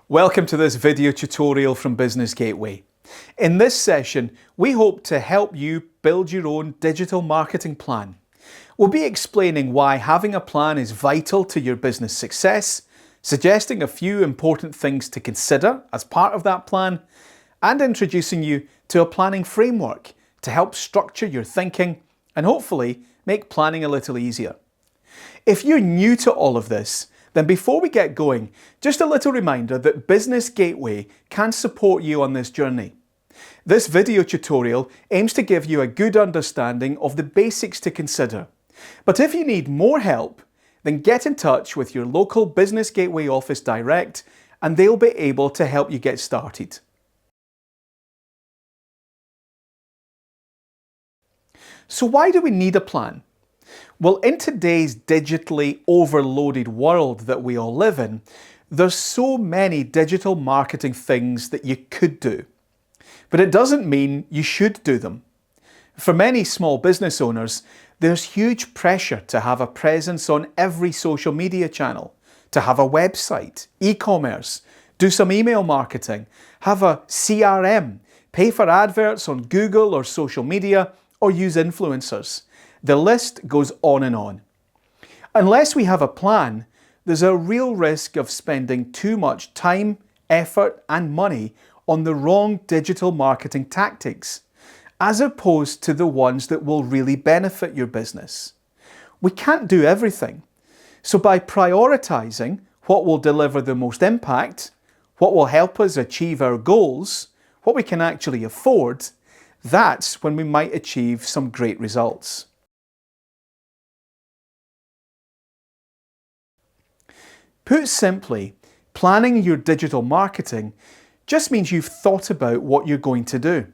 Welcome to this video tutorial from Business Gateway. In this session, we hope to help you build your own digital marketing plan. We'll be explaining why having a plan is vital to your business success, suggesting a few important things to consider as part of that plan, and introducing you to a planning framework to help structure your thinking and hopefully make planning a little easier. If you're new to all of this, then before we get going, just a little reminder that Business Gateway can support you on this journey. This video tutorial aims to give you a good understanding of the basics to consider. But if you need more help, then get in touch with your local Business Gateway office direct and they'll be able to help you get started. So why do we need a plan? Well, in today's digitally overloaded world that we all live in, there's so many digital marketing things that you could do. But it doesn't mean you should do them. For many small business owners, there's huge pressure to have a presence on every social media channel, to have a website, e-commerce, do some email marketing, have a CRM, pay for adverts on Google or social media, or use influencers. The list goes on and on. Unless we have a plan, there's a real risk of spending too much time, effort, and money on the wrong digital marketing tactics, as opposed to the ones that will really benefit your business. We can't do everything. So by prioritizing what will deliver the most impact, what will help us achieve our goals, what we can actually afford, that's when we might achieve some great results. Put simply, planning your digital marketing just means you've thought about what you're going to do.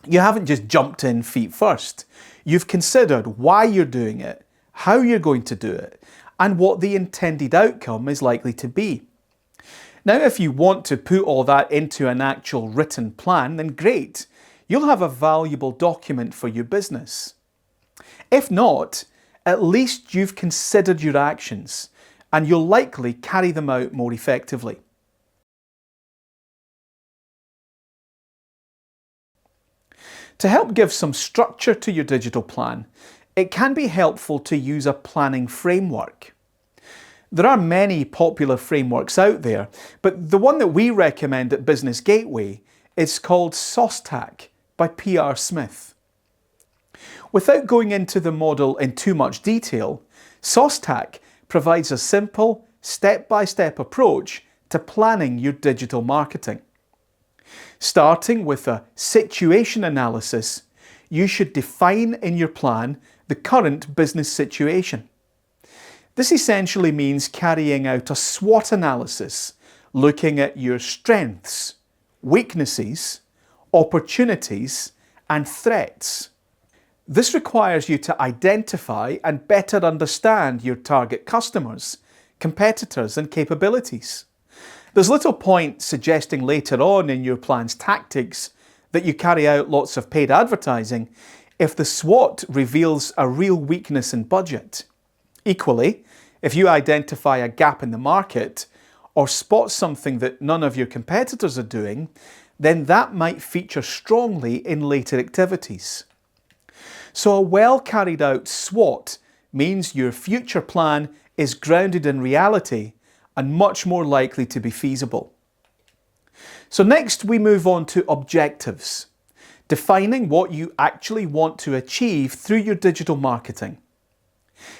You haven't just jumped in feet first. You've considered why you're doing it, how you're going to do it, and what the intended outcome is likely to be. Now, if you want to put all that into an actual written plan, then great. You'll have a valuable document for your business. If not, at least you've considered your actions, and you'll likely carry them out more effectively. To help give some structure to your digital plan, it can be helpful to use a planning framework. There are many popular frameworks out there, but the one that we recommend at Business Gateway is called SOSTAC by P.R. Smith. Without going into the model in too much detail, SOSTAC provides a simple, step-by-step approach to planning your digital marketing. Starting with a situation analysis, you should define in your plan the current business situation. This essentially means carrying out a SWOT analysis, looking at your strengths, weaknesses, opportunities, and threats. This requires you to identify and better understand your target customers, competitors, and capabilities. There's little point suggesting later on in your plan's tactics that you carry out lots of paid advertising if the SWOT reveals a real weakness in budget. Equally, if you identify a gap in the market or spot something that none of your competitors are doing, then that might feature strongly in later activities. So a well carried out SWOT means your future plan is grounded in reality and much more likely to be feasible. So next we move on to objectives, defining what you actually want to achieve through your digital marketing.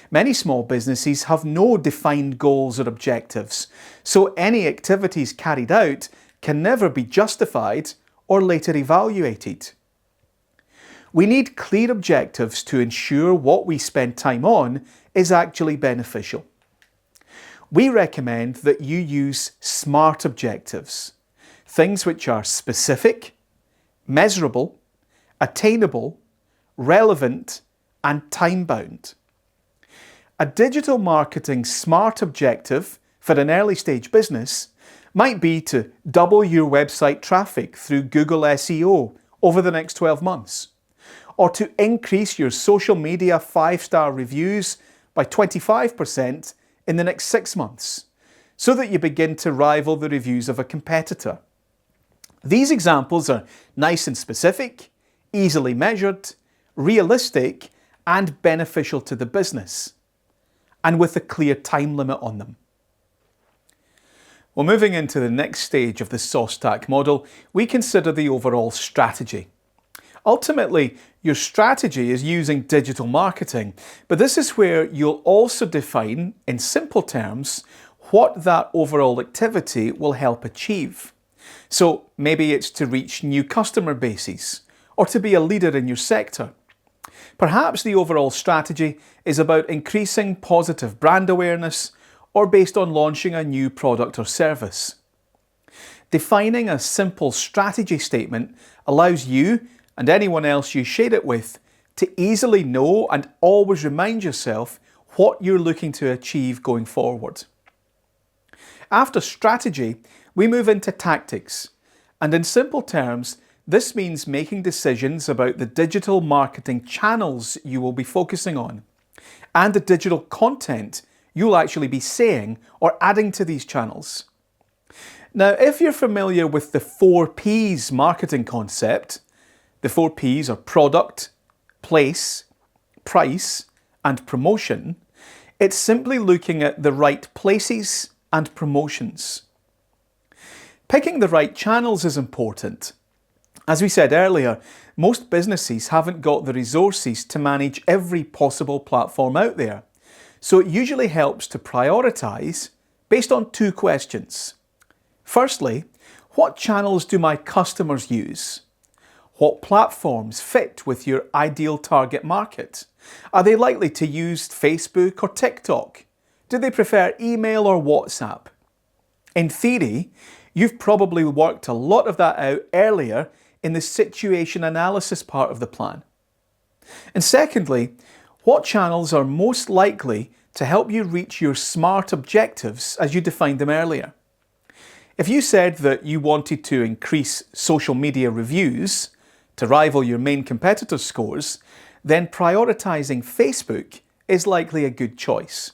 Many small businesses have no defined goals or objectives, so any activities carried out can never be justified or later evaluated. We need clear objectives to ensure what we spend time on is actually beneficial. We recommend that you use SMART objectives, things which are specific, measurable, attainable, relevant, and time-bound. A digital marketing SMART objective for an early stage business might be to double your website traffic through Google SEO over the next 12 months. Or to increase your social media 5-star reviews by 25% in the next 6 months. so that you begin to rival the reviews of a competitor. These examples are nice and specific, easily measured, realistic, and beneficial to the business, and with a clear time limit on them. Well, moving into the next stage of the SOSTAC model, we consider the overall strategy. Ultimately, your strategy is using digital marketing, but this is where you'll also define, in simple terms, what that overall activity will help achieve. So maybe it's to reach new customer bases, or to be a leader in your sector. Perhaps the overall strategy is about increasing positive brand awareness, or based on launching a new product or service. Defining a simple strategy statement allows you and anyone else you share it with to easily know and always remind yourself what you're looking to achieve going forward. After strategy, we move into tactics, and in simple terms, this means making decisions about the digital marketing channels you will be focusing on, and the digital content you'll actually be saying or adding to these channels. Now, if you're familiar with the 4 Ps marketing concept, the 4 Ps are product, place, price, and promotion. It's simply looking at the right places and promotions. Picking the right channels is important. As we said earlier, most businesses haven't got the resources to manage every possible platform out there. So it usually helps to prioritise based on 2 questions. Firstly, what channels do my customers use? What platforms fit with your ideal target market? Are they likely to use Facebook or TikTok? Do they prefer email or WhatsApp? In theory, you've probably worked a lot of that out earlier in the situation analysis part of the plan. And secondly, what channels are most likely to help you reach your SMART objectives as you defined them earlier? If you said that you wanted to increase social media reviews to rival your main competitor's scores, then prioritising Facebook is likely a good choice.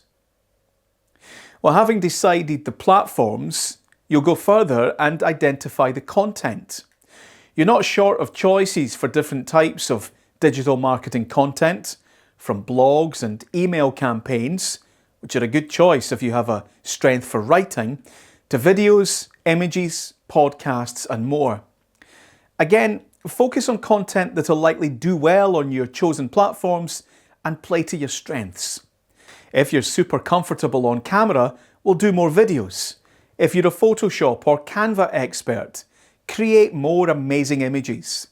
Well, having decided the platforms, you'll go further and identify the content. You're not short of choices for different types of digital marketing content, from blogs and email campaigns, which are a good choice if you have a strength for writing, to videos, images, podcasts, and more. Again, focus on content that will likely do well on your chosen platforms and play to your strengths. If you're super comfortable on camera, we'll do more videos. If you're a Photoshop or Canva expert, create more amazing images.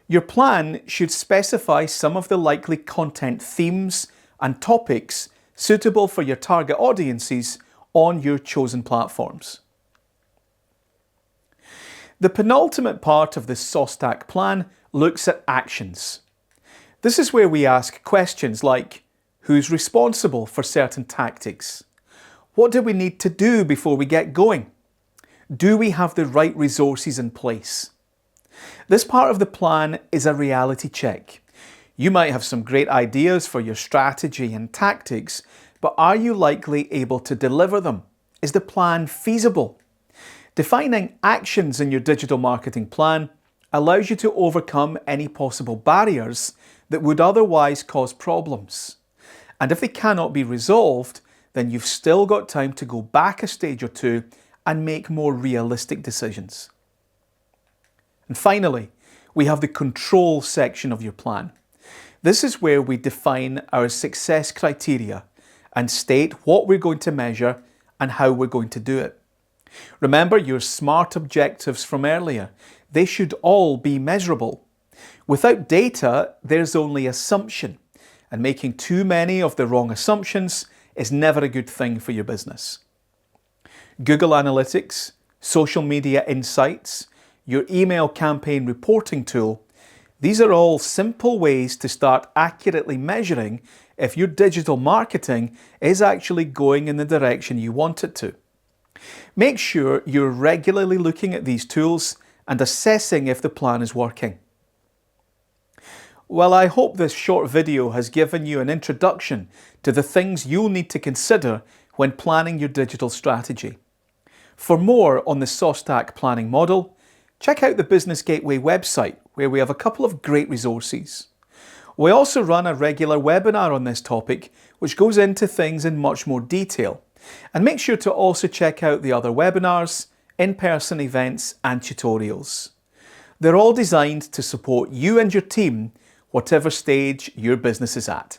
Your plan should specify some of the likely content themes and topics suitable for your target audiences on your chosen platforms. The penultimate part of the SOSTAC plan looks at actions. This is where we ask questions like, who's responsible for certain tactics? What do we need to do before we get going? Do we have the right resources in place? This part of the plan is a reality check. You might have some great ideas for your strategy and tactics, but are you likely able to deliver them? Is the plan feasible? Defining actions in your digital marketing plan allows you to overcome any possible barriers that would otherwise cause problems. And if they cannot be resolved, then you've still got time to go back a stage or 2 and make more realistic decisions. And finally, we have the control section of your plan. This is where we define our success criteria and state what we're going to measure and how we're going to do it. Remember your SMART objectives from earlier. They should all be measurable. Without data, there's only assumption, and making too many of the wrong assumptions is never a good thing for your business. Google Analytics, social media insights, your email campaign reporting tool, these are all simple ways to start accurately measuring if your digital marketing is actually going in the direction you want it to. Make sure you're regularly looking at these tools and assessing if the plan is working. Well, I hope this short video has given you an introduction to the things you'll need to consider when planning your digital strategy. For more on the SOSTAC planning model, check out the Business Gateway website, where we have a couple of great resources. We also run a regular webinar on this topic, which goes into things in much more detail. And make sure to also check out the other webinars, in-person events and tutorials. They're all designed to support you and your team, whatever stage your business is at.